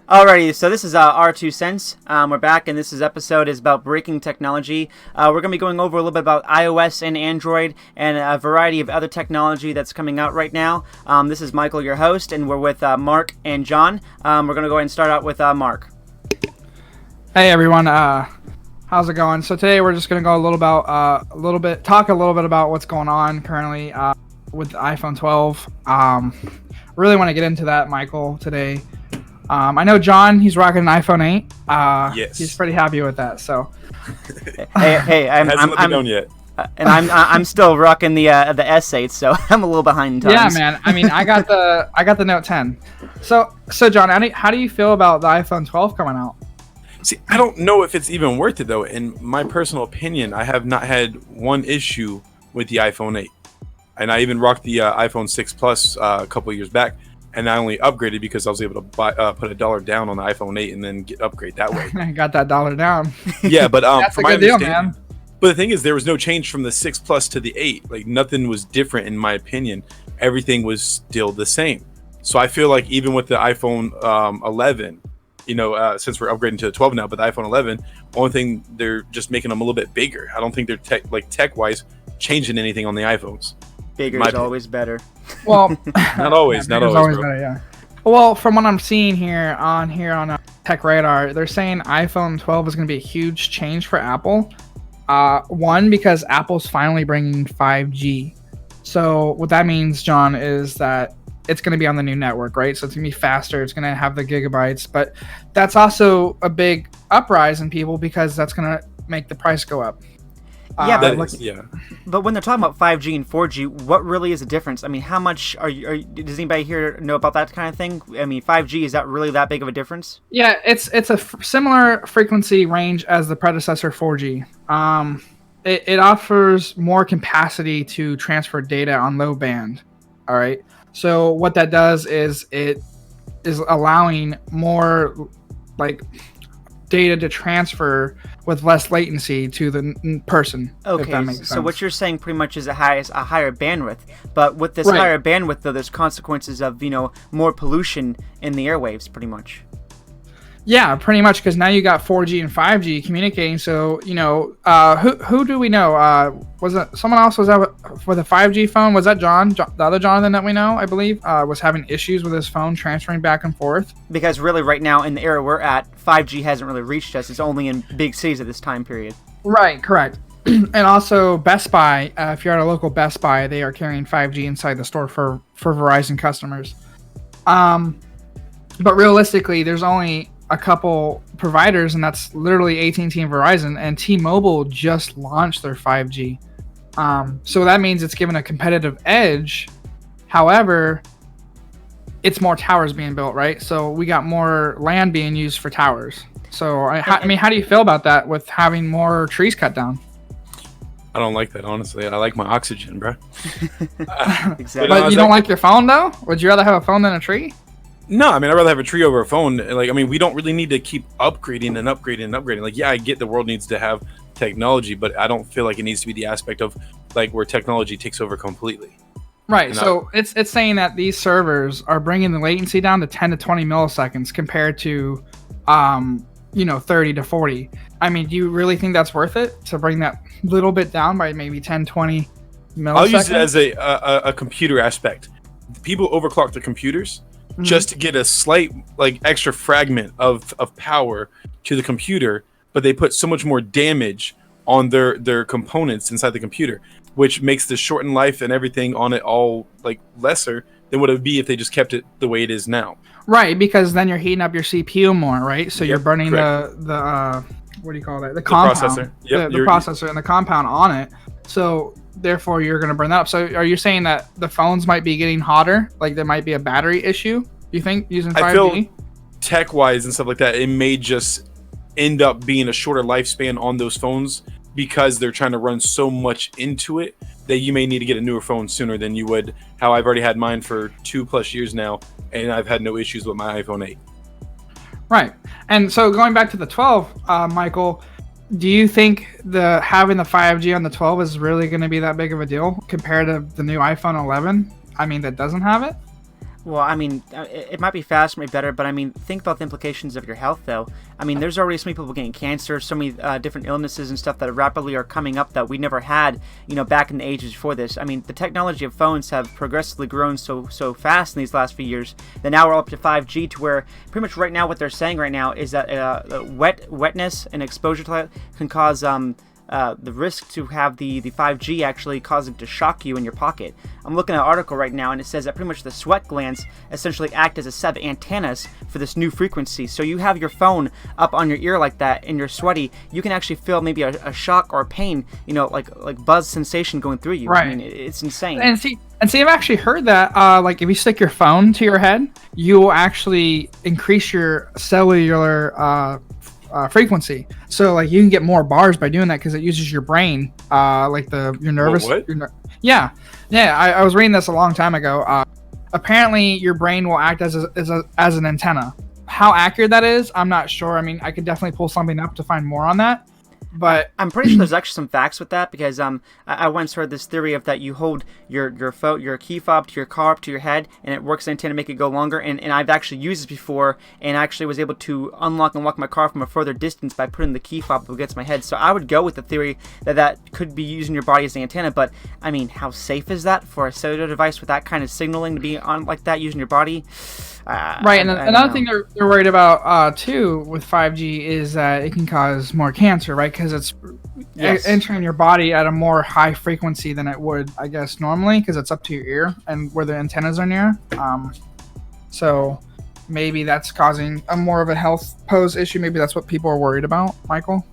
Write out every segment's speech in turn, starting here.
Alrighty, so this is our 2 cents. We're back, and this episode is about breaking technology. We're going to be going over a little bit about iOS and Android and a variety of other technology that's coming out right now. This is Michael, your host, and we're with Mark and John. We're going to go ahead and start out with Mark. Hey everyone, how's it going? So today we're just going to go talk a little bit about what's going on currently with the iPhone 12. Really want to get into that, Michael, today. I know John, he's rocking an iPhone 8. Yes. He's pretty happy with that. So, hey, I'm known yet. And I'm still rocking the S8, so I'm a little behind in times. Yeah, man. I mean, I got the Note 10. So John, how do you feel about the iPhone 12 coming out? See, I don't know if it's even worth it though. In my personal opinion, I have not had one issue with the iPhone 8, and I even rocked the iPhone 6 Plus a couple years back. And I only upgraded because I was able to buy, put $1 down on the iPhone 8 and then upgrade that way. I got that $1 down. Yeah, but that's a good deal, man. But the thing is, there was no change from the 6 Plus to the 8. Like nothing was different in my opinion. Everything was still the same. So I feel like even with the iPhone 11, since we're upgrading to the 12 now, but the iPhone 11, only thing they're just making them a little bit bigger. I don't think they're tech-wise changing anything on the iPhones. Bigger is always better. Well, not always better, yeah. Well, from what I'm seeing here on Tech Radar, they're saying iPhone 12 is going to be a huge change for Apple. One, because Apple's finally bringing 5G. So what that means, John, is that it's going to be on the new network, right? So it's going to be faster. It's going to have the gigabytes, but that's also a big uprise in people because that's going to make the price go up. But when they're talking about 5G and 4G, what really is the difference? I mean, how much does anybody here know about that kind of thing? I mean, 5G, is that really that big of a difference? Yeah, it's a similar frequency range as the predecessor 4G. It offers more capacity to transfer data on low band. All right. So what that does is it is allowing more data to transfer with less latency to the person. Okay, if that makes sense. So what you're saying pretty much is a higher bandwidth, but with this higher bandwidth, though, there's consequences of more pollution in the airwaves, pretty much. Yeah, pretty much, because now you got 4G and 5G communicating. So who do we know? Was it someone else? Was that with a 5G phone? Was that John, the other Jonathan that we know? I believe was having issues with his phone transferring back and forth. Because really, right now in the era we're at, 5G hasn't really reached us. It's only in big cities at this time period. Right. Correct. And also Best Buy. If you're at a local Best Buy, they are carrying 5G inside the store for Verizon customers. But realistically, there's only a couple providers, and that's literally AT&T and Verizon, and T-Mobile just launched their 5G. So that means it's given a competitive edge. However, it's more towers being built, right? So we got more land being used for towers. So I mean, how do you feel about that with having more trees cut down? I don't like that, honestly. I like my oxygen, bro. Exactly. But you don't like your phone, though? Would you rather have a phone than a tree? No, I mean, I'd rather have a tree over a phone. We don't really need to keep upgrading and upgrading and upgrading. I get the world needs to have technology, but I don't feel like it needs to be the aspect of where technology takes over completely. Right. So it's saying that these servers are bringing the latency down to 10 to 20 milliseconds compared to, 30 to 40. I mean, do you really think that's worth it to bring that little bit down by maybe 10, 20 milliseconds? I'll use it as a computer aspect. People overclock the computers. Mm-hmm. Just to get a slight extra fragment of power to the computer, but they put so much more damage on their components inside the computer, which makes the shortened life and everything on it all lesser than what it would be if they just kept it the way it is now. Right, because then you're heating up your CPU more, right? So you're burning the what do you call that? The compound, processor. Yep, the processor and the compound on it. So therefore, you're going to burn that up. So are you saying that the phones might be getting hotter? Like there might be a battery issue, you think, using 5G? I feel tech-wise and stuff like that, it may just end up being a shorter lifespan on those phones because they're trying to run so much into it that you may need to get a newer phone sooner than you would. How I've already had mine for 2+ years now, and I've had no issues with my iPhone 8. Right. And so going back to the 12, Michael, do you think having the 5G on the 12 is really going to be that big of a deal compared to the new iPhone 11? I mean, that doesn't have it? Well, I mean, it might be faster, might be better, but I mean, think about the implications of your health, though. I mean, there's already so many people getting cancer, so many different illnesses and stuff that rapidly are coming up that we never had, back in the ages before this. I mean, the technology of phones have progressively grown so fast in these last few years that now we're up to 5G, to where pretty much right now what they're saying right now is that wetness and exposure to that can cause the risk to have the 5G actually causing to shock you in your pocket. I'm looking at an article right now, and it says that pretty much the sweat glands essentially act as a set of antennas for this new frequency. So you have your phone up on your ear like that, and you're sweaty, you can actually feel maybe a shock or a pain, like buzz sensation going through you. Right. I mean, it's insane. And see, I've actually heard that, like if you stick your phone to your head, you will actually increase your cellular frequency. So like you can get more bars by doing that because it uses your brain, like your nervous. What? Yeah. I was reading this a long time ago. Apparently, your brain will act as an antenna. How accurate that is, I'm not sure. I mean, I could definitely pull something up to find more on that. But I'm pretty sure there's actually some facts with that, because I once heard this theory of that you hold your key fob to your car up to your head, and it works as an antenna to make it go longer. And I've actually used this before, and actually was able to unlock and lock my car from a further distance by putting the key fob up against my head. So I would go with the theory that could be using your body as an antenna. But I mean, how safe is that for a cellular device with that kind of signaling to be on like that using your body? Right, and another thing they're worried about too with 5G is that it can cause more cancer, right? Because it's entering your body at a more high frequency than it would, I guess, normally, because it's up to your ear and where the antennas are near. So maybe that's causing a more of a health pose issue. Maybe that's what people are worried about, Michael.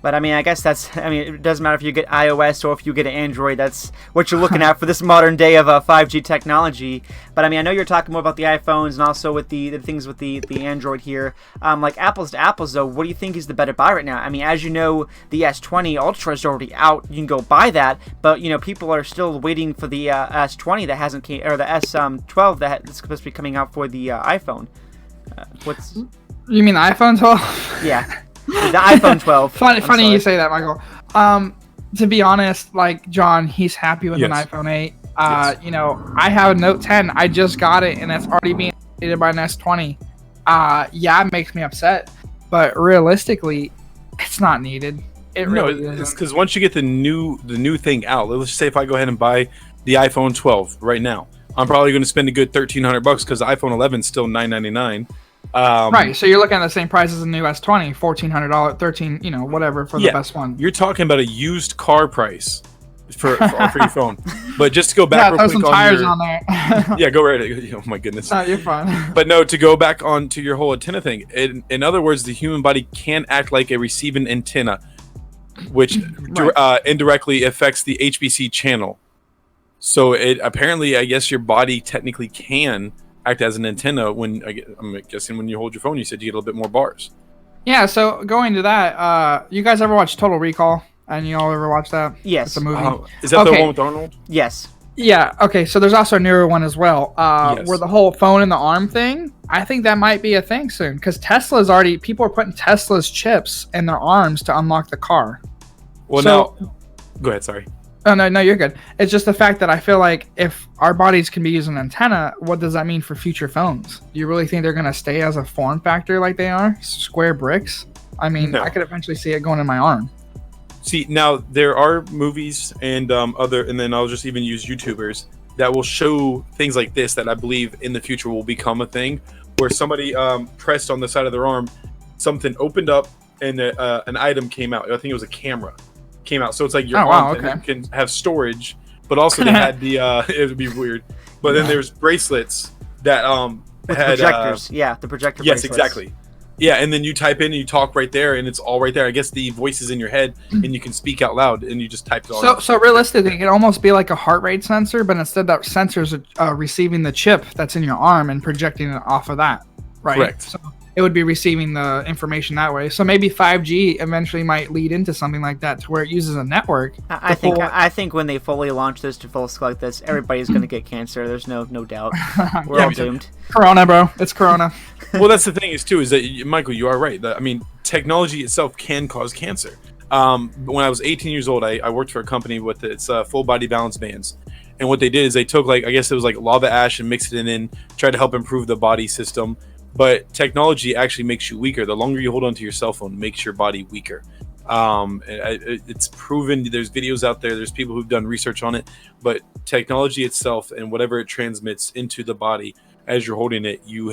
But I mean, I guess it doesn't matter if you get iOS or if you get an Android. That's what you're looking at for this modern day of 5G technology. But I mean, I know you're talking more about the iPhones and also with the things with the Android here. Like apples to apples, though, what do you think is the better buy right now? I mean, as you know, the S20 Ultra is already out. You can go buy that, but people are still waiting for the S20 that hasn't came, or the S12 that's supposed to be coming out for the iPhone. You mean the iPhone 12? Yeah. The iPhone 12. Funny you say that, Michael. To be honest, like John, he's happy with an iPhone 8. Yes. I have a Note 10. I just got it, and it's already being updated by an S20. It makes me upset, but realistically, it's not needed. It really isn't. It's because once you get the new thing out, let's just say if I go ahead and buy the iPhone 12 right now, I'm probably going to spend a good $1,300 because the iPhone 11 is still $999. Right, so you're looking at the same price as the new S20, $1,400, $13, whatever for the best one. You're talking about a used car price for your phone. But just to go back, real throw some quick tires on there. Yeah, go right ahead. Oh my goodness. No, you're fine. But no, to go back on to your whole antenna thing. In other words, the human body can act like a receiving antenna, which indirectly affects the HBC channel. So it apparently, I guess, your body technically can act as an antenna when I'm guessing when you hold your phone, you said you get a little bit more bars. Yeah, so going to that, you guys ever watch Total Recall? And you all ever watch that? Yes. It's a movie. Is that the one with Arnold? Yes. Yeah, okay, so there's also a newer one as well, where the whole phone in the arm thing, I think that might be a thing soon, because people are putting Tesla's chips in their arms to unlock the car. Well, now, go ahead, sorry. Oh, no, you're good. It's just the fact that I feel like if our bodies can be using an antenna, what does that mean for future phones? Do you really think they're going to stay as a form factor like they are? Square bricks? I mean, I could eventually see it going in my arm. See, now there are movies and and then I'll just even use YouTubers that will show things like this that I believe in the future will become a thing, where somebody pressed on the side of their arm, something opened up and an item came out. I think it was a camera. Came out, so it's like your arm can have storage, but also they had the it would be weird, but then there's bracelets that with had projectors. The projector yes, bracelets. exactly. Yeah, and then you type in and you talk right there, and it's all right there. I guess the voice is in your head, and you can speak out loud, and you just type it on. So realistically, it can almost be like a heart rate sensor, but instead that sensor's receiving the chip that's in your arm and projecting it off of that, right? Correct. So it would be receiving the information that way. So maybe 5G eventually might lead into something like that, to where it uses a network. I think when they fully launch this to full scale like this, everybody's going to get cancer. There's no doubt. We're all doomed. Corona, bro. It's Corona. Well, that's the thing is that Michael, you are right. I mean, technology itself can cause cancer. When I was 18 years old, I worked for a company with its full body balance bands, And what they did is they took I guess it was lava ash and mixed it in, tried to help improve the body system. But technology actually makes you weaker. The longer you hold onto your cell phone, it makes your body weaker. It's proven. There's videos out there. There's people who've done research on it. But technology itself and whatever it transmits into the body as you're holding it, you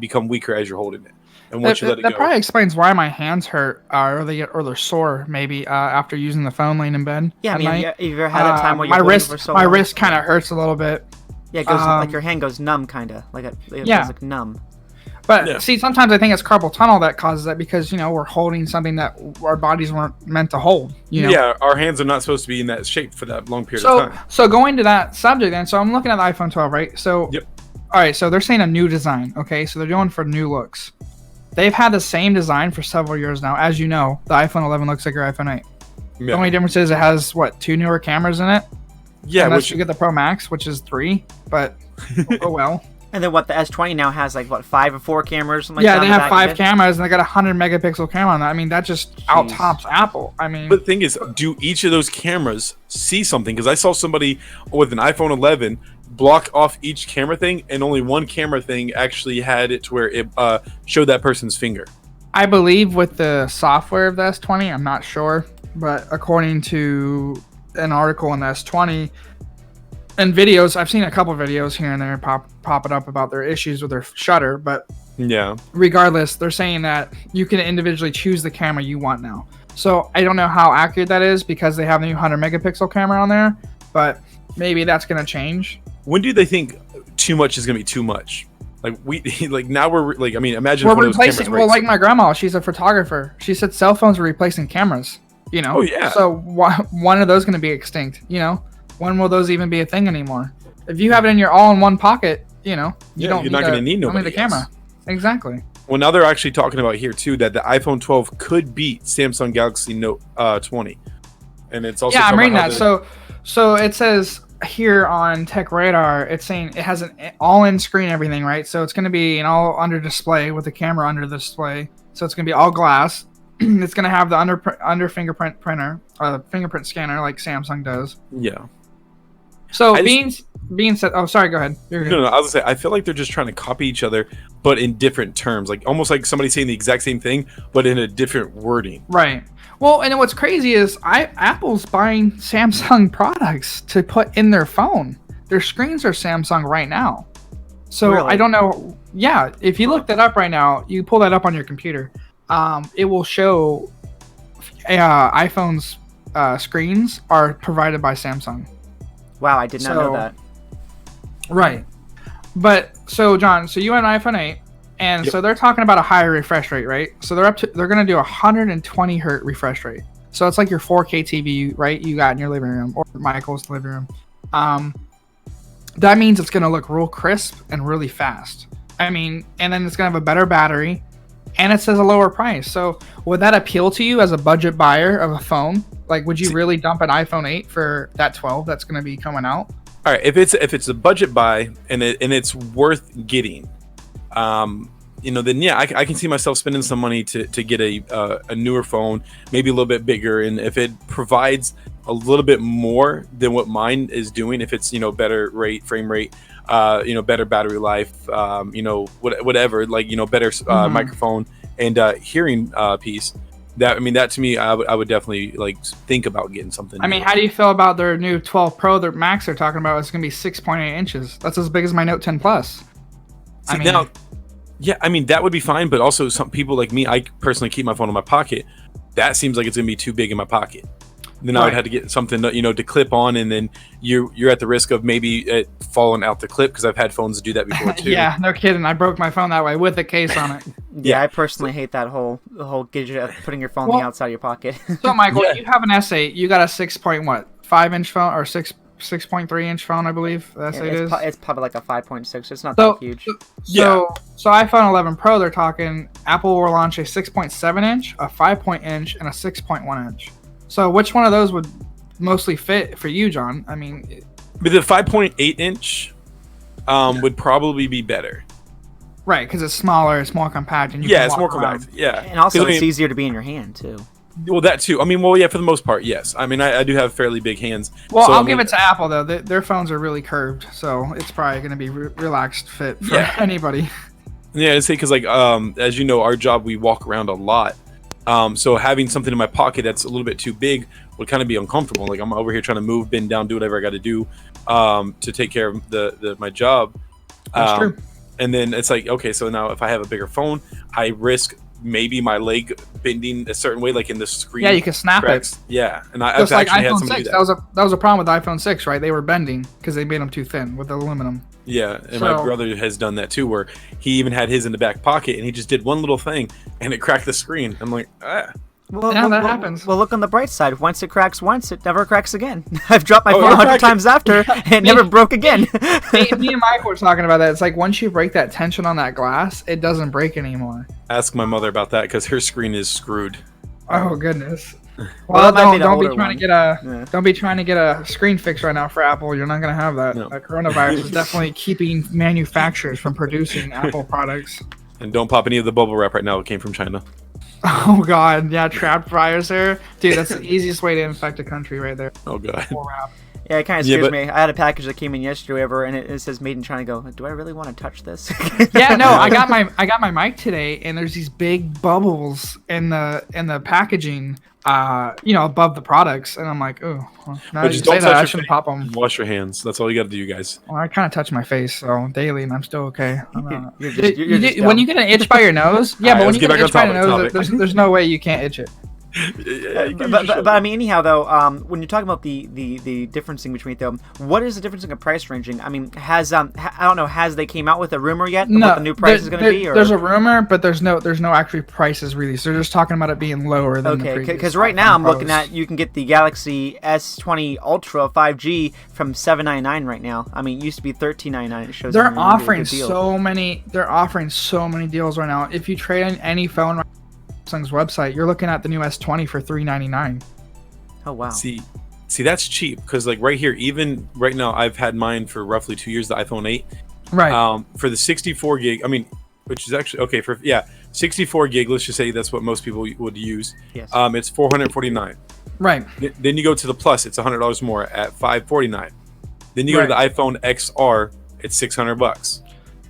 become weaker as you're holding it. And once you let it go, that probably explains why my hands hurt, or they're sore maybe after using the phone laying in bed. Yeah, I mean, night. have you ever had a time where my you're wrist, for so my long? wrist kind of hurts a little bit. Yeah, it goes like your hand goes numb, kind of it yeah. feels like numb. But see, sometimes I think it's carpal tunnel that causes that because we're holding something that our bodies weren't meant to hold. Yeah, our hands are not supposed to be in that shape for that long period of time. So going to that subject then, so I'm looking at the iPhone 12, right? So all right, so they're saying a new design, okay? So they're going for new looks. They've had the same design for several years now. As you know, the iPhone 11 looks like your iPhone 8. Yeah. The only difference is it has 2 newer cameras in it. Yeah, unless you get the Pro Max, which is 3, but oh well. And then the S20 now has 5 or 4 cameras? Something they have 5 cameras and they got a 100 megapixel camera on that. I mean, that just out tops Apple. I mean, but the thing is, do each of those cameras see something? Because I saw somebody with an iPhone 11 block off each camera thing, and only one camera thing actually had it to where it showed that person's finger. I believe with the software of the S20, I'm not sure, but according to an article in the S20 and videos, I've seen a couple videos here and there pop it up about their issues with their shutter, but regardless, they're saying that you can individually choose the camera you want now. So I don't know how accurate that is because they have the new 100 megapixel camera on there, but maybe that's going to change. When do they think too much is going to be too much? Now we're imagine we're replacing. Well, like my grandma, she's a photographer. She said cell phones are replacing cameras. Oh yeah. So one of those going to be extinct. When will those even be a thing anymore? If you have it in your all-in-one pocket, you're not going to need the camera. Exactly. Well, now they're actually talking about here too that the iPhone 12 could beat Samsung Galaxy Note 20, and it's also I'm reading that. So it says here on Tech Radar, it's saying it has an all-in screen, everything, right? So it's going to be an all under display with the camera under the display. So it's going to be all glass. It's going to have the under fingerprint fingerprint scanner like Samsung does. Yeah. So being said, oh, sorry, go ahead. You're good. No, I was gonna say, I feel like they're just trying to copy each other, but in different terms, almost like somebody saying the exact same thing, but in a different wording. Right. Well, and what's crazy is Apple's buying Samsung products to put in their phone. Their screens are Samsung right now. So really? I don't know. Yeah, if you look that up right now, you pull that up on your computer, it will show iPhone's screens are provided by Samsung. Wow, I did not know that. Right. But so John, so you had an iPhone 8, and so they're talking about a higher refresh rate, right? So they're going to do a 120 hertz refresh rate. So it's like your 4K TV, right? You got in your living room or Michael's living room. That means it's going to look real crisp and really fast. I mean, and then it's going to have a better battery, and it says a lower price. So would that appeal to you as a budget buyer of a phone? Would you really dump an iPhone 8 for that 12 that's going to be coming out? All right, if it's a budget buy and it's worth getting, then yeah, I can see myself spending some money to get a newer phone, maybe a little bit bigger, and if it provides a little bit more than what mine is doing, if it's better frame rate, better battery life, whatever, better microphone and hearing piece. That to me, I would definitely think about getting something. I mean, how do you feel about their new 12 Pro, their Max they're talking about? It's going to be 6.8 inches. That's as big as my Note 10 Plus. That would be fine, but also some people like me, I personally keep my phone in my pocket. That seems like it's going to be too big in my pocket. Then I would have to get something to clip on, and then you're at the risk of maybe it falling out the clip because I've had phones do that before too. Yeah, no kidding. I broke my phone that way with a case on it. Yeah, I personally hate that whole gadget of putting your phone on the outside of your pocket. So Michael, you have an S8. You got a 5-inch phone or 6.3 inch phone, I believe. The S8 is. It's probably like a 5.6. It's not that huge. So iPhone 11 Pro, they're talking Apple will launch a 6.7 inch, a 5.inch, and a 6.1 inch. So which one of those would mostly fit for you, John? I mean, but the 5.8 inch would probably be better. Right, because it's smaller, it's more compact, and it's more compact. Yeah, and also it's easier to be in your hand too. Well, that too. I mean, well, yeah, for the most part, yes. I mean, I do have fairly big hands. Well, so, I'll give it to Apple though. Their phones are really curved, so it's probably going to be relaxed fit for anybody. Yeah, I'd say because like as you know, our job we walk around a lot. So having something in my pocket that's a little bit too big would kind of be uncomfortable. Like I'm over here trying to move, bend down, do whatever I got to do to take care of my job. That's true. And then it's like, okay, so now if I have a bigger phone, I risk maybe my leg bending a certain way, like in the screen. Yeah, you can snap cracks. it. Yeah, and Just I've like actually had iPhone somebody 6. do That was a problem with iPhone 6, right? They were bending because they made them too thin with aluminum. Yeah, and my brother has done that too, where he even had his in the back pocket, and he just did one little thing, and it cracked the screen. I'm like, ah. Well, that happens. Well, look on the bright side. Once it cracks once, it never cracks again. I've dropped my phone 100 times after, and it never broke again. me and Mike were talking about that. It's like once you break that tension on that glass, it doesn't break anymore. Ask my mother about that because her screen is screwed. Oh goodness. Well, don't be trying to get a screen fix right now for Apple. You're not gonna have that. No. Coronavirus is definitely keeping manufacturers from producing Apple products. And don't pop any of the bubble wrap right now. It came from China. Oh god, yeah, trapped virus there, dude. That's the easiest way to infect a country right there. Oh god. Yeah, it kind of scares me. I had a package that came in yesterday, and it says "Made in China." Go, do I really want to touch this? Yeah, no, I got my mic today, and there's these big bubbles in the packaging, above the products, and I'm like, oh, well, now But you just say don't that, touch I your shouldn't face. pop them. Wash your hands. That's all you got to do, you guys. Well, I kind of touch my face so daily, and I'm still okay. You're just When you get an itch by your nose, yeah, but when you get an itch by your nose, topic. there's no way you can't itch it. But I mean, anyhow, though, when you're talking about the differencing between them, what is the difference in the price ranging? I mean, has I don't know, has they came out with a rumor yet of what the new price is going to be? Or? There's a rumor, but there's no actually prices released. They're just talking about it being lower than the previous. Because right now I'm looking at you can get the Galaxy S20 Ultra 5G from $799 right now. I mean, it used to be $1399. It shows they're offering so many. They're offering so many deals right now. If you trade in any phone. Samsung's website, you're looking at the new S20 for $399. Oh wow! See, that's cheap because like right here, even right now, I've had mine for roughly 2 years, the iPhone 8. Right. For the 64 gig, I mean, which is actually okay for 64 gig. Let's just say that's what most people would use. Yes. It's $449. Right. Then you go to the Plus, it's $100 more at $549. Then you go to the iPhone XR, it's $600.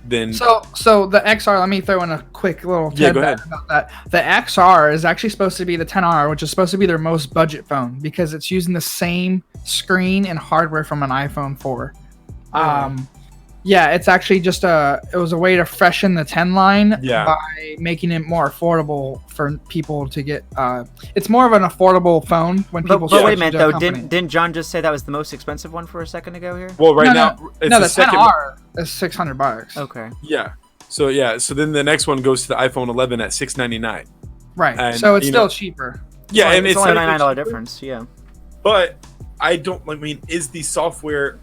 Then so the XR, let me throw in a quick little tidbit about that. The XR is actually supposed to be the 10R, which is supposed to be their most budget phone because it's using the same screen and hardware from an iPhone 4. Yeah, it's actually just it was a way to freshen the 10 line by making it more affordable for people to get. It's more of an affordable phone when people. But wait a minute though, didn't John just say that was the most expensive one for a second ago here? Well, now it's the second 10R is $600. Okay. Yeah. So then the next one goes to the iPhone 11 at $699. Right. And, so it's still cheaper. Yeah, and it's only $99 difference. Yeah. But is the software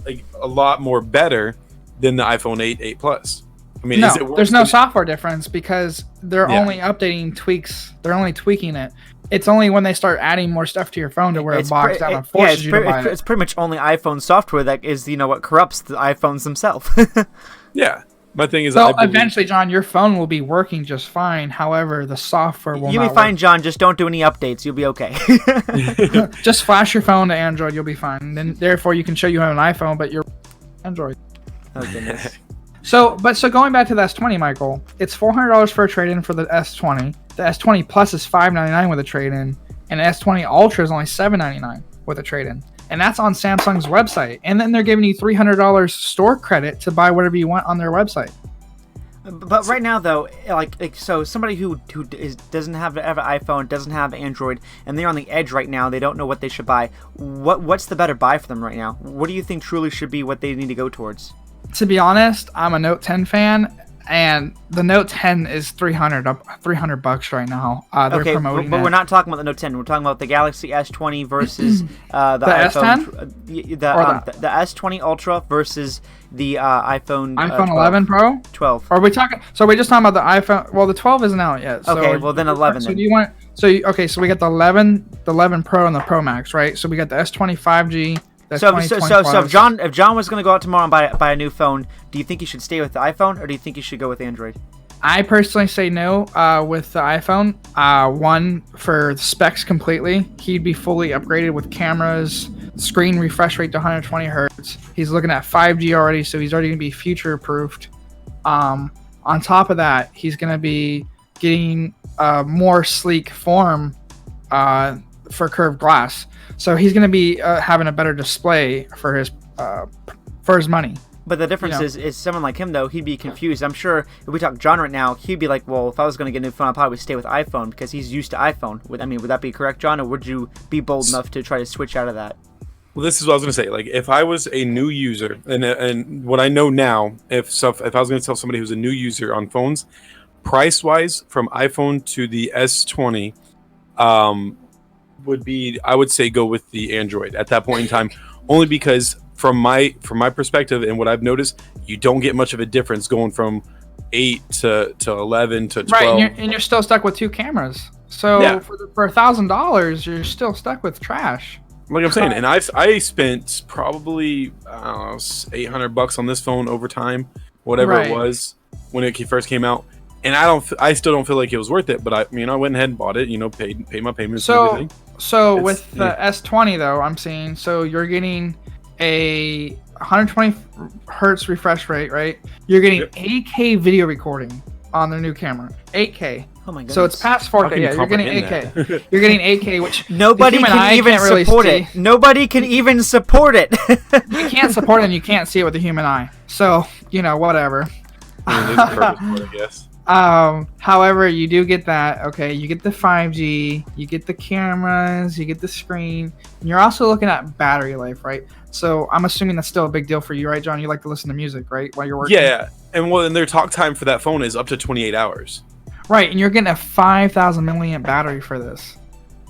like a lot more better than the iPhone 8 Plus? I mean, is it worse? There's no software difference because they're only updating tweaks. They're only tweaking it. It's only when they start adding more stuff to your phone to where it bogs down and forces you to buy it. It's pretty much only iPhone software that is, what corrupts the iPhones themselves. Yeah. My thing is, so eventually, John, your phone will be working just fine. However, the software will You'll be fine, John. Just don't do any updates. You'll be okay. Just flash your phone to Android. You'll be fine. Then, therefore, you can show you have an iPhone, but you're Android. Oh, goodness. So going back to the S20, Michael, it's $400 for a trade-in for the S20. The S20 Plus is $599 with a trade-in, and the S20 Ultra is only $799 with a trade-in. And that's on Samsung's website. And then they're giving you $300 store credit to buy whatever you want on their website. But right now, though, so somebody who doesn't have an iPhone, doesn't have Android, and they're on the edge right now, they don't know what they should buy. What's the better buy for them right now? What do you think truly should be what they need to go towards? To be honest, I'm a Note 10 fan, and the Note 10 is $300 right now. They're promoting but we're not talking about the Note 10. We're talking about the Galaxy S20 versus the iPhone, S10? The S20 Ultra versus the iPhone 11 Pro, 12. Are we talking? So we're just talking about the iPhone. Well, the 12 isn't out yet. So okay, well then 11. So do you want? So we got the 11 Pro and the Pro Max, right? So we got the S20 5G. So if John was going to go out tomorrow and buy a new phone, do you think he should stay with the iPhone or do you think he should go with Android? I personally say no with the iPhone. One, for the specs completely, he'd be fully upgraded with cameras, screen refresh rate to 120 hertz. He's looking at 5G already, so he's already going to be future proofed. On top of that, he's going to be getting a more sleek form for curved glass. So he's going to be having a better display for his money. But the difference is someone like him, though, he'd be confused. I'm sure if we talk John right now, he'd be like, well, if I was going to get a new phone, I'd probably stay with iPhone because he's used to iPhone. Would that be correct, John? Or would you be bold enough to try to switch out of that? Well, this is what I was going to say. Like, if I was a new user, and what I know now, if I was going to tell somebody who's a new user on phones, price-wise, from iPhone to the S20, would be, I would say, go with the Android at that point in time, only because from my perspective and what I've noticed, you don't get much of a difference going from 8 to 11 to 12. Right, and you're still stuck with two cameras. So Yeah. for $1,000, you're still stuck with trash. Like I'm saying, and I spent probably $800 on this phone over time, whatever Right. it was when it first came out, and I still don't feel like it was worth it. But I went ahead and bought it. Paid my payments and everything. So with the S20 though, I'm seeing you're getting a 120 hertz refresh rate, right? You're getting 8K video recording on their new camera. 8K. Oh my goodness. So it's past 4K. Yeah, you're getting 8K. You're getting 8K, which Nobody can even support it. Nobody can even support it. You can't support it and you can't see it with the human eye. So, whatever. I mean, there's a purpose for it, I guess. However, you do get that. Okay, you get the 5G, you get the cameras, you get the screen, and you're also looking at battery life, right? So I'm assuming that's still a big deal for you, right, John? You like to listen to music, right, while you're working? Yeah, and their talk time for that phone is up to 28 hours. Right, and you're getting a 5,000 milliamp battery for this.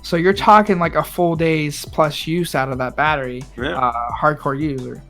So you're talking like a full day's plus use out of that battery, hardcore user.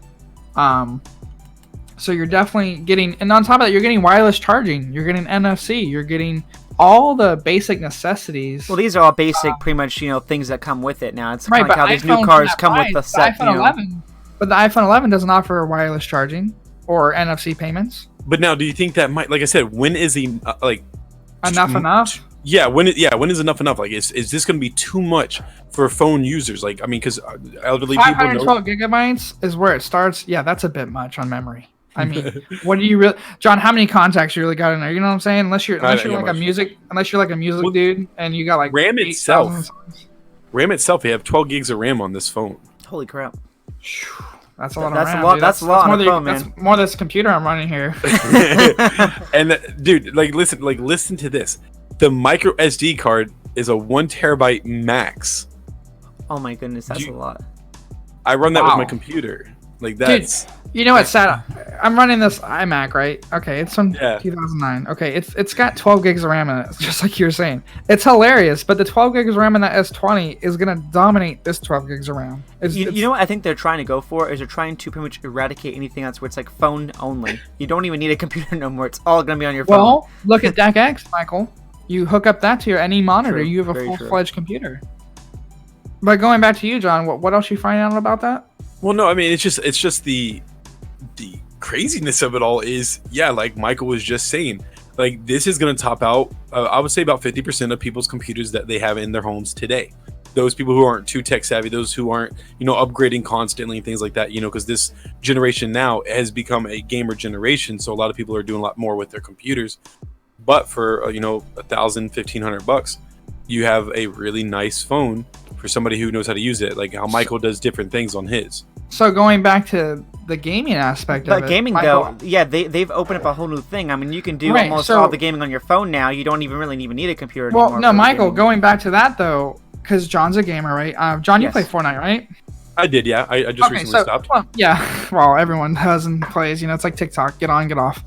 So you're definitely getting, and on top of that, you're getting wireless charging, you're getting NFC, you're getting all the basic necessities. Well, these are all basic, pretty much, things that come with it now. It's right, kind of like how these new cars come with the set, iPhone 11, but the iPhone 11 doesn't offer wireless charging or NFC payments. But now, do you think that might, like I said, when is he enough? Yeah, when is enough? Like, is this going to be too much for phone users? Like, I mean, because elderly people know 512 gigabytes is where it starts. Yeah, that's a bit much on memory. I mean, what do you really, John? How many contacts you really got in there? You know what I'm saying? Unless you're like a music dude, and you got like RAM itself. RAM itself, you have 12 gigs of RAM on this phone. Holy crap! That's a lot of RAM. That's a lot on a phone, man. That's more than this computer I'm running here. And dude, listen to this. The micro SD card is a 1 terabyte max. Oh my goodness, that's a lot. I run that with my computer. Like, that's... Dude, you know what's sad? I'm running this iMac, right? Okay, it's from 2009. Okay, it's got 12 gigs of RAM in it, just like you were saying. It's hilarious, but the 12 gigs of RAM in that S20 is going to dominate this 12 gigs of RAM. You know what I think they're trying to go for? Is they're trying to pretty much eradicate anything else where it's like phone only. You don't even need a computer no more. It's all going to be on your phone. Well, look at DeckX, X, Michael. You hook up that to your any monitor, you have a full-fledged computer. But going back to you, John, what else you find out about that? Well, no, I mean, it's just the craziness of it all is, like Michael was just saying, like, this is going to top out, I would say about 50% of people's computers that they have in their homes today. Those people who aren't too tech savvy, those who aren't, upgrading constantly and things like that, because this generation now has become a gamer generation. So a lot of people are doing a lot more with their computers. But for, $1,000, $1,500, you have a really nice phone for somebody who knows how to use it, like how Michael does different things on his. So going back to the gaming aspect of it, gaming Michael, they've opened up a whole new thing. I mean, you can do almost all the gaming on your phone now. You don't even really need a computer anymore. Well, no, Michael, going back to that though, because John's a gamer, right? John, you play Fortnite, right? I did, yeah. I just recently stopped. Well, everyone does and plays. It's like TikTok. Get on, get off.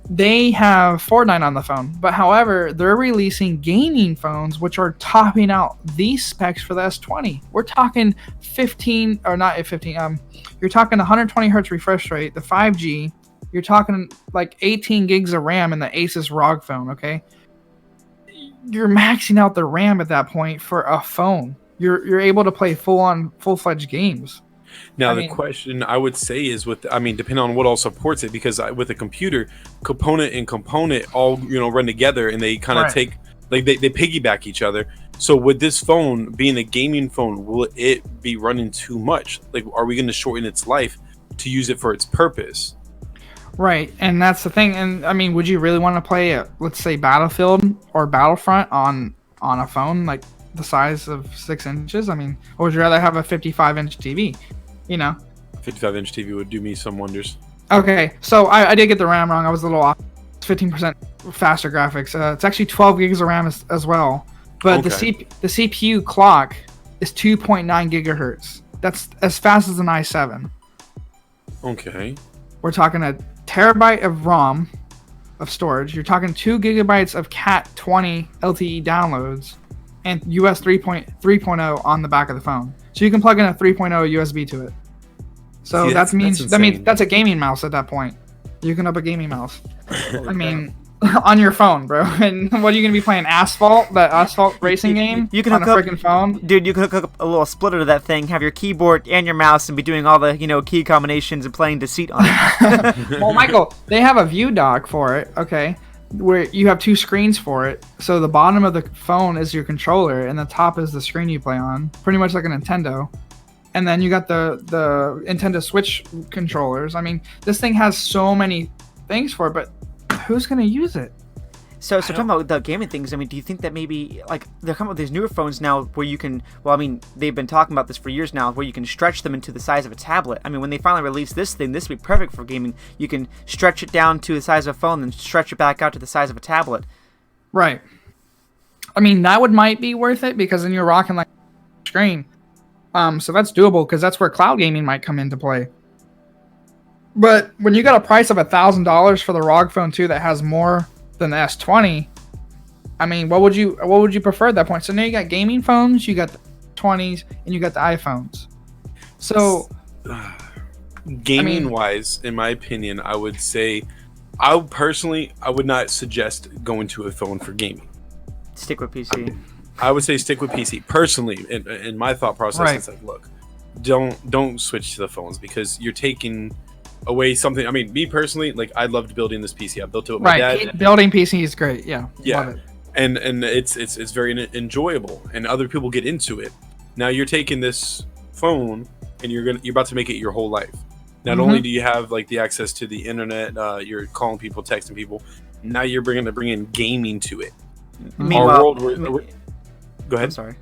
They have Fortnite on the phone, but however, they're releasing gaming phones which are topping out these specs for the S20. We're talking 15, or not 15. You're talking 120 hertz refresh rate, the 5G. You're talking like 18 gigs of RAM in the Asus ROG phone. Okay, you're maxing out the RAM at that point for a phone. You're able to play full-fledged games. Now, the question I would say is depending on what all supports it, because with a computer, component and component all, run together, and they kind of take, like they piggyback each other. So with this phone being a gaming phone, will it be running too much? Like, are we going to shorten its life to use it for its purpose? Right, and that's the thing. And I mean, would you really want to play let's say Battlefield or Battlefront on a phone like the size of 6 inches? I mean, or would you rather have a 55-inch TV? 55-inch TV would do me some wonders. Okay, so I did get the RAM wrong. I was a little off. It's 15% faster graphics. It's actually 12 gigs of RAM as well. But the CPU clock is 2.9 gigahertz. That's as fast as an i7. Okay. We're talking a terabyte of ROM of storage. You're talking 2 gigabytes of Cat20 LTE downloads and US 3.0 on the back of the phone. So you can plug in a 3.0 USB to it. So that means that's a gaming mouse at that point. You can up a gaming mouse. I mean, on your phone, bro. And what are you gonna be playing? Asphalt, that Asphalt racing game? You can on hook a up, freaking phone, dude. You can hook up a little splitter to that thing, have your keyboard and your mouse, and be doing all the key combinations and playing Deceit on it. Well, Michael, they have a view dock for it. Okay, where you have 2 screens for it. So the bottom of the phone is your controller, and the top is the screen you play on. Pretty much like a Nintendo. And then you got the Nintendo Switch controllers. I mean, this thing has so many things for it, but who's gonna use it? So talking about the gaming things, I mean, do you think that maybe, like, they're coming with these newer phones now where you can, well, I mean, they've been talking about this for years now, where you can stretch them into the size of a tablet. I mean, when they finally release this thing, this would be perfect for gaming. You can stretch it down to the size of a phone, then stretch it back out to the size of a tablet. Right. I mean, that might be worth it, because then you're rocking like a screen. So that's doable, because that's where cloud gaming might come into play. But when you got a price of $1,000 for the ROG Phone 2 that has more than the S20, I mean, what would you prefer at that point? So now you got gaming phones, you got the 20s, and you got the iPhones. So gaming wise, in my opinion, I would say I would not suggest going to a phone for gaming. Stick with PC. I would say stick with PC. Personally, in my thought process, it's like, look, don't switch to the phones, because you're taking away something. I mean, me personally, like, I loved building this PC. I built it with my dad. Building PC is great. Yeah. Love it. And it's very enjoyable, and other people get into it. Now you're taking this phone and you're about to make it your whole life. Not only do you have like the access to the internet, you're calling people, texting people. Now you're bringing gaming to it. Meanwhile, go ahead. I'm sorry.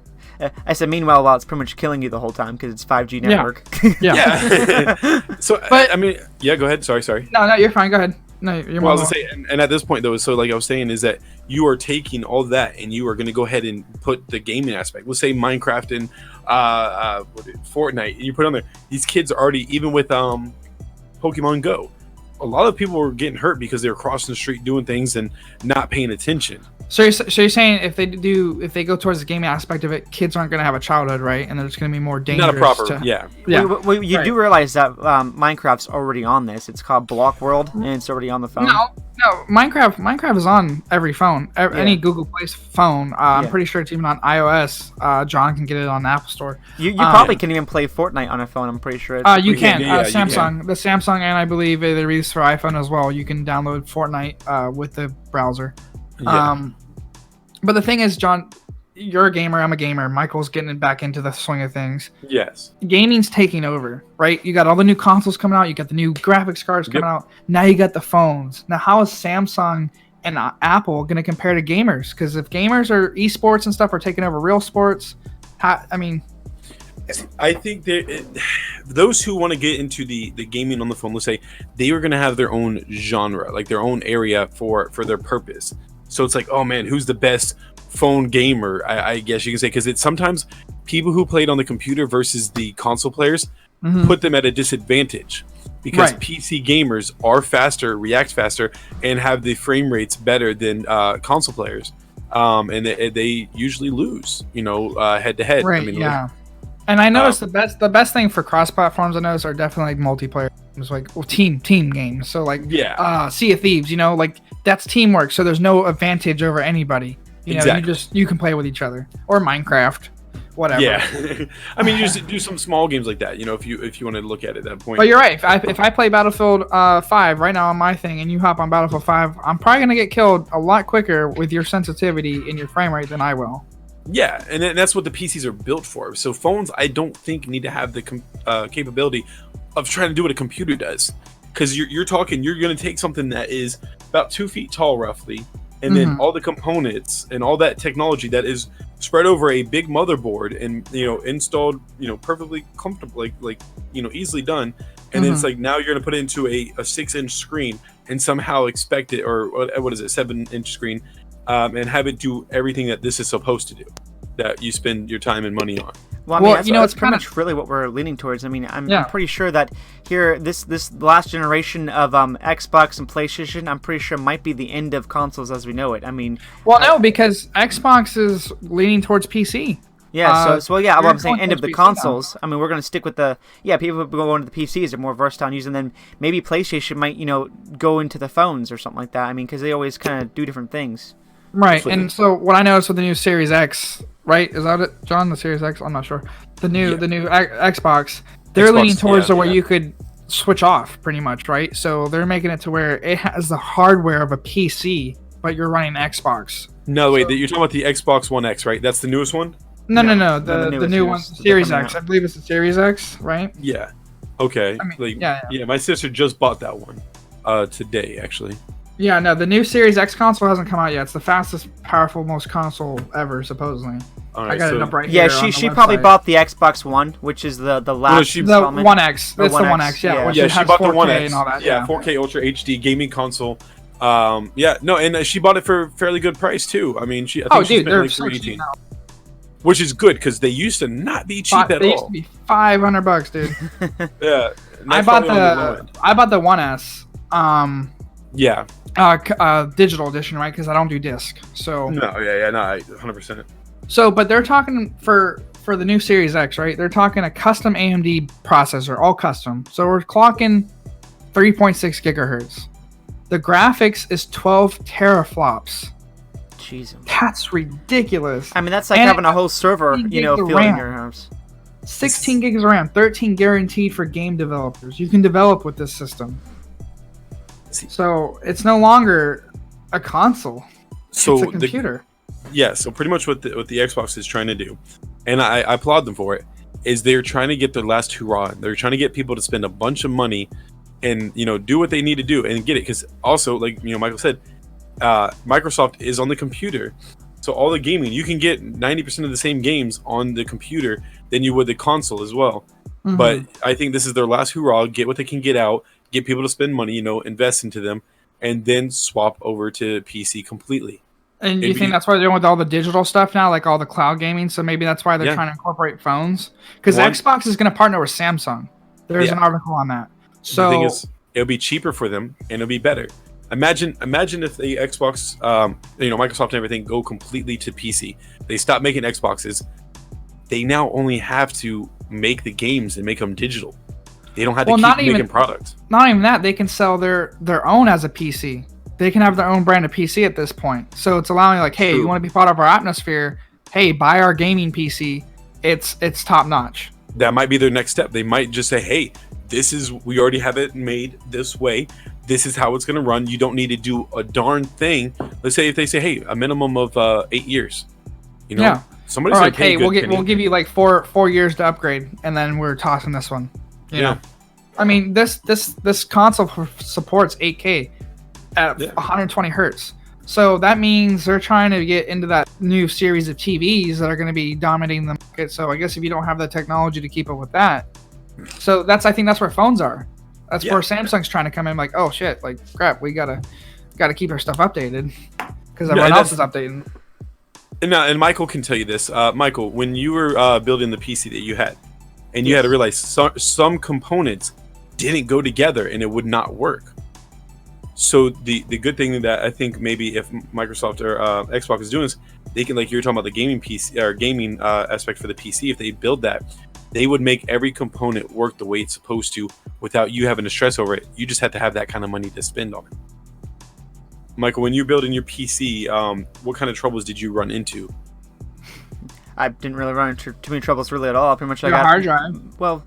I said, meanwhile, while it's pretty much killing you the whole time because it's 5G network. Yeah. So, but I mean, yeah, go ahead. Sorry. No, you're fine. Go ahead. No, you're well, I was gonna say, and at this point, though, so like I was saying, is that you are taking all that and you are going to go ahead and put the gaming aspect. Let's say Minecraft and Fortnite, and you put on there. These kids are already, even with Pokemon Go, a lot of people were getting hurt because they were crossing the street doing things and not paying attention. So you're saying if they go towards the gaming aspect of it, kids aren't going to have a childhood, right? And there's going to be more dangerous. Not a proper, yeah. Well, you do realize that Minecraft's already on this. It's called Block World, and it's already on the phone. No, Minecraft is on every phone, any Google Play phone. I'm pretty sure it's even on iOS. John can get it on the Apple Store. You probably can even play Fortnite on a phone. I'm pretty sure. You can. Samsung, the Samsung, and I believe they released for iPhone as well. You can download Fortnite with the browser. Yeah. But the thing is, John, you're a gamer. I'm a gamer. Michael's getting back into the swing of things. Yes. Gaming's taking over, right? You got all the new consoles coming out. You got the new graphics cards coming out. Now you got the phones. Now, how is Samsung and Apple going to compare to gamers? Because if gamers are esports and stuff are taking over real sports, I think those who want to get into the gaming on the phone, let's say, they are going to have their own genre, like their own area for their purpose. So it's like, oh man, who's the best phone gamer? I guess you can say, because it's sometimes people who played on the computer versus the console players put them at a disadvantage, because PC gamers are faster, react faster, and have the frame rates better than console players, and they usually lose, head to head. Right. And I noticed the best thing for cross platforms, I noticed, are definitely like multiplayer games, like team games. So like Sea of Thieves, like that's teamwork. So there's no advantage over anybody. You know, you can play with each other, or Minecraft, whatever. Yeah, I mean, you just do some small games like that. If you want to look at it at that point. But you're right. If I play Battlefield 5 right now on my thing, and you hop on Battlefield 5, I'm probably gonna get killed a lot quicker with your sensitivity and your frame rate than I will. Yeah, and that's what the PCs are built for. So phones, I don't think need to have the capability of trying to do what a computer does, because you're talking, you're going to take something that is about 2 feet tall roughly, and then all the components and all that technology that is spread over a big motherboard and installed perfectly comfortable, like easily done, and then it's like now you're going to put it into a 6-inch screen and somehow expect it, or what is it, 7-inch screen, and have it do everything that this is supposed to do, that you spend your time and money on. Well, I mean, that's pretty much really what we're leaning towards. I mean, I'm pretty sure that here, this last generation of Xbox and PlayStation, I'm pretty sure might be the end of consoles as we know it. I mean, no, because Xbox is leaning towards PC. Yeah, well, I'm saying end of the consoles. Now. I mean, we're going to stick with people who go into the PCs are more versatile in using them. Maybe PlayStation might, go into the phones or something like that. I mean, because they always kind of do different things. Right, and so what I noticed with the new Series X, right? Is that it, John? The Series X? I'm not sure. The new Xbox, they're leaning towards where you could switch off, pretty much, right? So they're making it to where it has the hardware of a PC, but you're running Xbox. No, wait, you're talking about the Xbox One X, right? That's the newest one? No. The new one, Series X. I believe it's the Series X, right? Yeah. Okay. I mean, yeah. My sister just bought that one today, actually. Yeah, no, the new Series X console hasn't come out yet. It's the fastest, powerful, most console ever, supposedly. Right, I got it up right here. Yeah, she probably bought the Xbox One, which is the last. The One X. It's the One X. Yeah, yeah, she bought the One X and all that. Yeah, 4K Ultra HD gaming console. And she bought it for a fairly good price too. I mean, I think she spent like $318, which is good because they used to not be cheap at all. They used to be $500, dude. Yeah, I bought the One S. Yeah. Digital edition, right? Because I don't do disc. So no, 100%. So, but they're talking for the new Series X, right? They're talking a custom AMD processor, all custom. So we're clocking 3.6 gigahertz. The graphics is 12 teraflops. Jeez, that's ridiculous. I mean, that's like having a whole server, filling your house. 16 gigs of RAM, 13 guaranteed for game developers. You can develop with this system. So it's no longer a console. It's a computer. So pretty much what the Xbox is trying to do, and I applaud them for it, is they're trying to get their last hurrah. They're trying to get people to spend a bunch of money and do what they need to do and get it. Because also, like Michael said, Microsoft is on the computer, so all the gaming, you can get 90% of the same games on the computer than you would the console as well. Mm-hmm. But I think this is their last hurrah. Get what they can get out. Get people to spend money, invest into them, and then swap over to PC completely. And you think that's why they're doing with all the digital stuff now, like all the cloud gaming? So maybe that's why they're trying to incorporate phones? Because Xbox is going to partner with Samsung. There's an article on that. So the thing is, it'll be cheaper for them, and it'll be better. Imagine if the Xbox, Microsoft and everything go completely to PC. They stop making Xboxes. They now only have to make the games and make them digital. They don't have to keep making products. Not even that. They can sell their own as a PC. They can have their own brand of PC at this point. So it's allowing hey, you want to be part of our atmosphere? Hey, buy our gaming PC. It's top notch. That might be their next step. They might just say, hey, we already have it made this way. This is how it's going to run. You don't need to do a darn thing. Let's say if they say, hey, a minimum of 8 years. Somebody's like, hey, we'll give you like four years to upgrade, and then we're tossing this one. You know? I mean, this console supports 8K at 120 hertz. So that means they're trying to get into that new series of TVs that are going to be dominating the market. So I guess if you don't have the technology to keep up with that, I think that's where phones are. That's where Samsung's trying to come in. Like, oh shit, like crap, we gotta keep our stuff updated because everyone else is updating. And Michael can tell you this. Michael, when you were building the PC that you had, and you had to realize some components didn't go together and it would not work. So the good thing that I think maybe if Microsoft or Xbox is doing is they can, like you were talking about the gaming PC or gaming aspect for the PC, if they build that, they would make every component work the way it's supposed to without you having to stress over it. You just have to have that kind of money to spend on it. Michael, when you're building your PC, what kind of troubles did you run into? I didn't really run into too many troubles really at all. Pretty much I Your got hard drive. Well,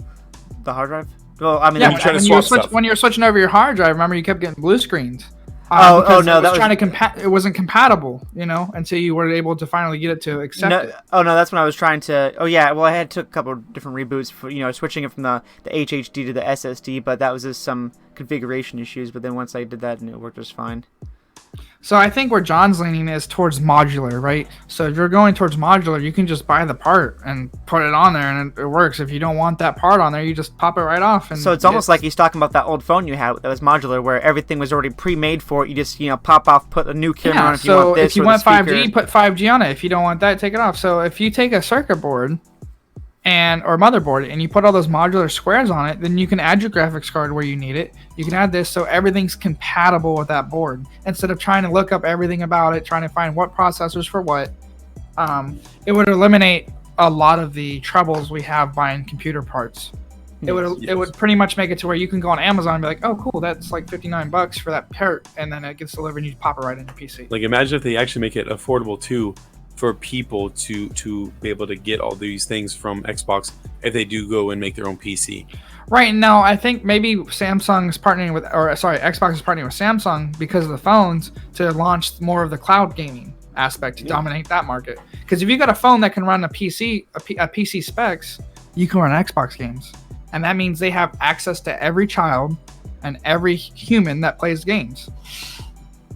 the hard drive. Well, I mean, Yeah, you try to when you were switching over your hard drive, remember you kept getting blue screens. Oh no, it was trying to it wasn't compatible, until you were able to finally get it to accept it. Oh no, that's when I was trying to. Oh yeah, well I took a couple of different reboots for switching it from the HHD to the SSD, but that was just some configuration issues. But then once I did that, and it worked just fine. So I think where John's leaning is towards modular, right? So if you're going towards modular, you can just buy the part and put it on there, and it works. If you don't want that part on there, you just pop it right off. And so it's almost like he's talking about that old phone you had that was modular, where everything was already pre-made for it. You just pop off, put a new camera on if you want this. If you want 5G, put 5G on it. If you don't want that, take it off. So if you take a circuit board or motherboard and you put all those modular squares on it, then you can add your graphics card where you need it. You can add this so everything's compatible with that board instead of trying to look up everything about it, trying to find what processors for what. It would eliminate a lot of the troubles we have buying computer parts. It would pretty much make it to where you can go on Amazon and be like, oh cool, that's like $59 for that part, and then it gets delivered and you pop it right in your PC. Like imagine if they actually make it affordable too for people to be able to get all these things from Xbox if they do go and make their own PC. Right now, I think maybe Xbox is partnering with Samsung because of the phones to launch more of the cloud gaming aspect to dominate that market. Because if you got a phone that can run a PC specs, you can run Xbox games, and that means they have access to every child and every human that plays games.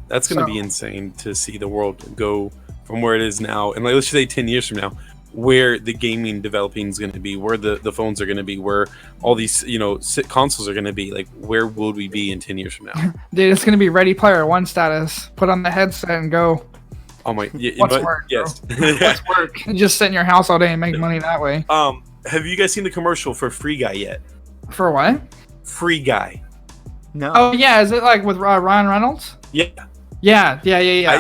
That's going to be insane to see the world go from where it is now, and like, let's just say 10 years from now, where the gaming developing is going to be, where the phones are going to be, where all these consoles are going to be. Like, where will we be in 10 years from now? Dude, it's going to be Ready Player One status. Put on the headset and go. Oh my, yeah, What's work? Yes. What's work? And just sit in your house all day and make money that way. Have you guys seen the commercial for Free Guy yet? For what? Free Guy. No. Oh yeah, is it like with Ryan Reynolds? Yeah. Yeah.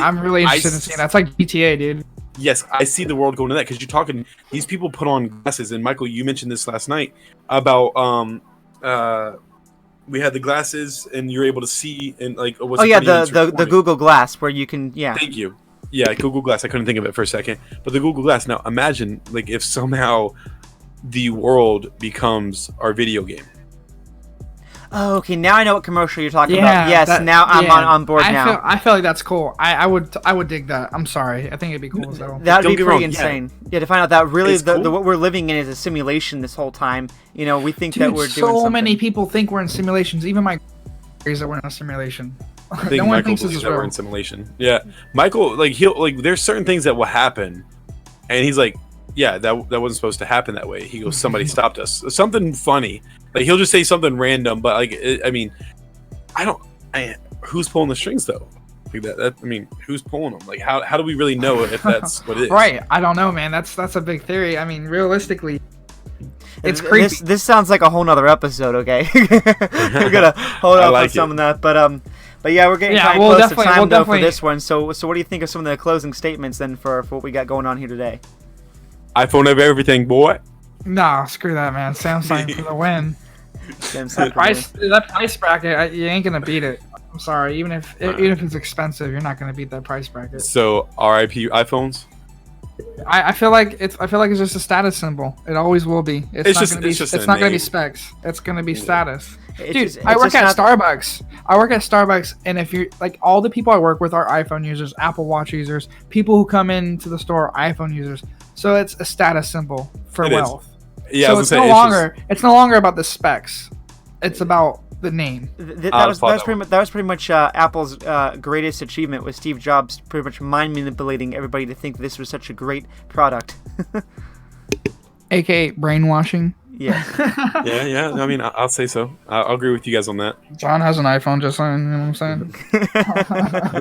I'm really interested in seeing that. It's like GTA, dude. Yes, I see the world going to that because you're talking. These people put on glasses, and Michael, you mentioned this last night about we had the glasses, and you're able to see and like. The Google Glass where you can Thank you. Yeah, Google Glass. I couldn't think of it for a second, but the Google Glass. Now imagine like if somehow the world becomes our video game. Oh, okay. Now I know what commercial you're talking about. Yes, now I'm on board now. I feel like that's cool. I would dig that. I'm sorry. I think it'd be cool as hell. That'd be pretty insane. Yeah, to find out that really what we're living in is a simulation this whole time. We think that we're doing something. So many people think we're in simulations. Even my that we're in a simulation. I think Michael believes that we're in simulation. Yeah, Michael, there's certain things that will happen, and he's like, yeah, that wasn't supposed to happen that way. He goes, somebody stopped us. Something funny. Like he'll just say something random, but who's pulling the strings though? Like who's pulling them? Like how do we really know if that's what it is? Right. I don't know, man. That's a big theory. I mean, realistically, it's creepy. This sounds like a whole nother episode. Okay, we're gonna hold off on some of that, but yeah, we're getting kind of close to time though for this one. So what do you think of some of the closing statements then for what we got going on here today? iPhone of everything, boy. Nah, screw that, man. Samsung for the win. That price bracket, you ain't gonna beat it. I'm sorry. Even if it's expensive, you're not gonna beat that price bracket. So RIP iPhones. I feel like it's just a status symbol. It always will be. It's not gonna be specs. It's gonna be status. Dude, I work at Starbucks, and if you're like all the people I work with are iPhone users, Apple Watch users, people who come into the store are iPhone users. So it's a status symbol for wealth. Yeah, so it's no longer about the specs. It's about the name. That was pretty much Apple's greatest achievement, was Steve Jobs pretty much mind manipulating everybody to think this was such a great product. AKA brainwashing. Yeah. Yeah. I mean, I'll say so. I'll agree with you guys on that. John has an iPhone, just saying. You know what I'm saying?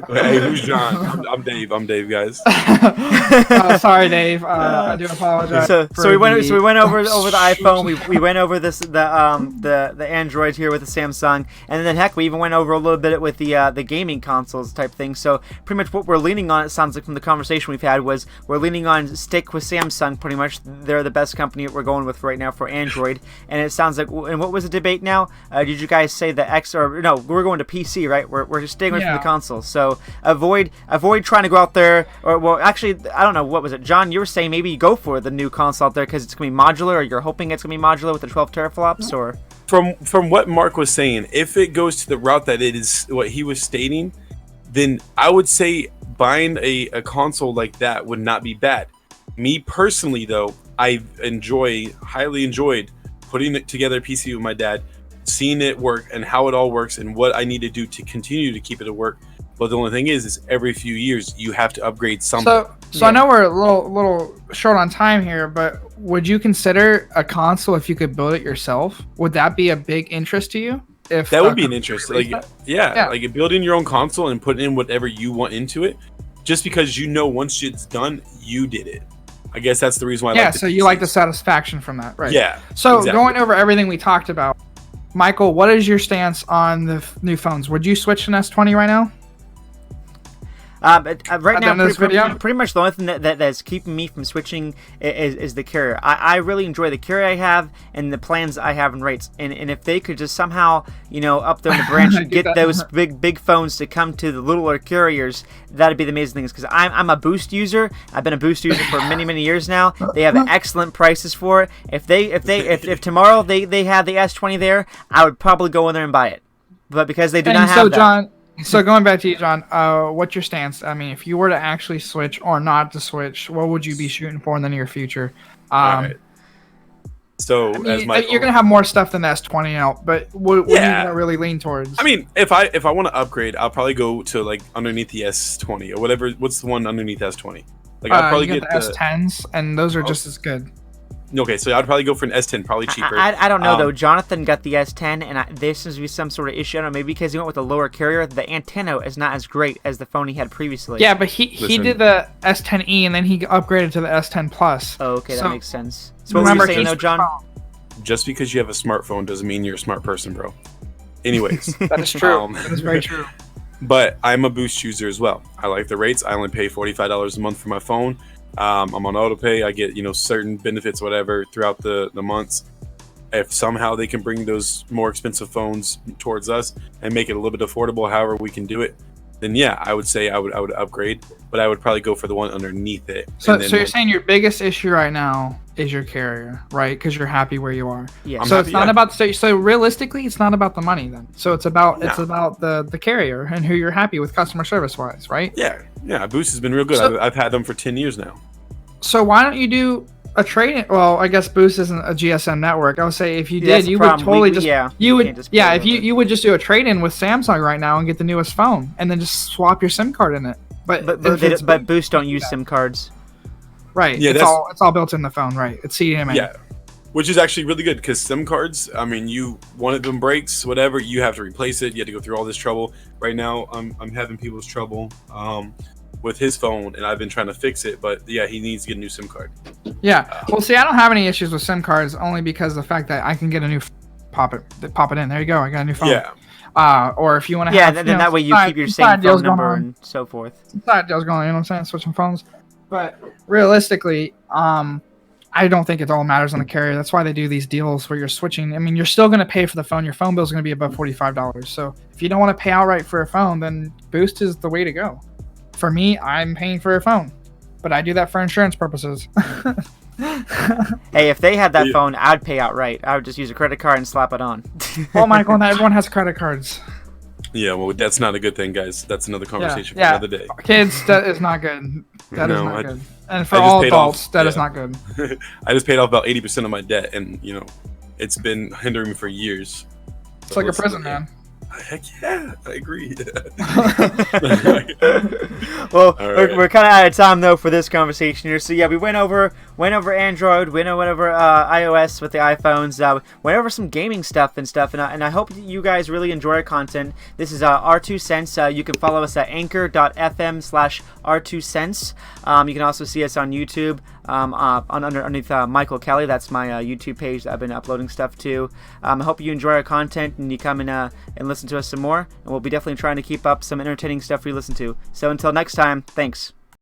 Hey, who's John? I'm Dave. I'm Dave, guys. Sorry, Dave. I do apologize. So we went over the iPhone. We went over the Android here with the Samsung, and then heck, we even went over a little bit with the gaming consoles type thing. So pretty much what we're leaning on, it sounds like from the conversation we've had, was we're leaning on stick with Samsung. Pretty much, they're the best company that we're going with right now for Android. Android. And it sounds like, and what was the debate now? Did you guys say the X, or no, we're going to PC, right? We're staying away from the console. So avoid trying to go out there, or, well, actually, I don't know, what was it? John, you were saying maybe you go for the new console out there because it's going to be modular, or you're hoping it's going to be modular with the 12 teraflops, or? From what Mark was saying, if it goes to the route that it is what he was stating, then I would say buying a console like that would not be bad. Me personally, though, I highly enjoyed putting it together a PC with my dad, seeing it work and how it all works and what I need to do to continue to keep it at work. But the only thing is every few years you have to upgrade something. So I know we're a little short on time here, but would you consider a console if you could build it yourself? Would that be a big interest to you? If that would be an interest, like like building your own console and putting in whatever you want into it, just because once it's done, you did it. I guess that's the reason why. Yeah, so you like the satisfaction from that, right? Yeah. So going over everything we talked about, Michael, what is your stance on the new phones? Would you switch to an S20 right now? Right now, pretty much the only thing that's keeping me from switching is the carrier. I really enjoy the carrier I have and the plans I have and rates. And if they could just somehow, up there in the branch and get those big phones to come to the littler carriers, that'd be the amazing thing. Because I'm a Boost user. I've been a Boost user for many years now. They have excellent prices for it. If tomorrow they have the S20 there, I would probably go in there and buy it. But because they do not have that. John, so going back to you, John, what's your stance? I mean, if you were to actually switch or not to switch, what would you be shooting for in the near future? All right. So you're gonna have more stuff than the S20 out, but what are you gonna really lean towards? I mean, if I want to upgrade, I'll probably go to like underneath the S20 or whatever. What's the one underneath S20? Like I'll probably get the S10s, and those are just as good. Okay, so I'd probably go for an S10, probably cheaper. I don't know, though. Jonathon got the S10, and there seems to be some sort of issue. I don't know, maybe because he went with a lower carrier. The antenna is not as great as the phone he had previously. Yeah, but he did the S10e, and then he upgraded to the S10 Plus. Oh, okay, that makes sense. So what were you saying, though, John? Just because you have a smartphone doesn't mean you're a smart person, bro. Anyways. That is true. That is very true. But I'm a Boost user as well. I like the rates. I only pay $45 a month for my phone. I'm on autopay. I get certain benefits, whatever, throughout the months. If somehow they can bring those more expensive phones towards us and make it a little bit affordable, however we can do it, then I would say I would upgrade, but I would probably go for the one underneath it. So you're saying your biggest issue right now is your carrier, right? Because you're happy where you are. Yeah. It's not about so realistically, it's not about the money then. So it's about the carrier and who you're happy with customer service wise, right? Yeah. Boost has been real good. I've had them for 10 years now. So why don't you do a trade-in? Well, I guess Boost isn't a GSM network. I would say if you did, you would totally you would just do a trade-in with Samsung right now and get the newest phone, and then just swap your SIM card in it. But Boost don't use SIM cards. Right. Yeah, it's all built in the phone, right? It's CDMA. Yeah. Which is actually really good because SIM cards, I mean, one of them breaks, whatever, you have to replace it. You have to go through all this trouble. Right now, I'm having people's trouble with his phone, and I've been trying to fix it. But he needs to get a new SIM card. Yeah. Well, see, I don't have any issues with SIM cards only because of the fact that I can get a new pop it in. There you go. I got a new phone. Yeah. or if you want to have, then that way you keep your same phone number and so forth. Side deals going on, you know what I'm saying? Switching phones. But realistically, I don't think it all matters on the carrier. That's why they do these deals where you're switching. I mean, you're still going to pay for the phone. Your phone bill is going to be above $45. So if you don't want to pay outright for a phone, then Boost is the way to go. For me, I'm paying for a phone, but I do that for insurance purposes. Hey, if they had that phone, I'd pay outright. I would just use a credit card and slap it on. Well, Michael, not everyone has credit cards. Yeah, well, that's not a good thing, guys. That's another conversation for another day. Kids, that is not good. That is not good. And for all adults, that is not good. I just paid off about 80% of my debt, and, it's been hindering me for years. It's like a prison, man. Heck yeah, I agree. Well, we're kind of out of time though for this conversation here. So we went over Android, went over iOS with the iPhones, went over some gaming stuff, and I hope you guys really enjoy our content. This is R2 Cents. You can follow us at anchor.fm/R2 Cents. You can also see us on YouTube. Underneath Michael Kelly, that's my YouTube page that I've been uploading stuff to. I hope you enjoy our content and you come and listen to us some more, and we'll be definitely trying to keep up some entertaining stuff for you to listen to. So until next time, thanks.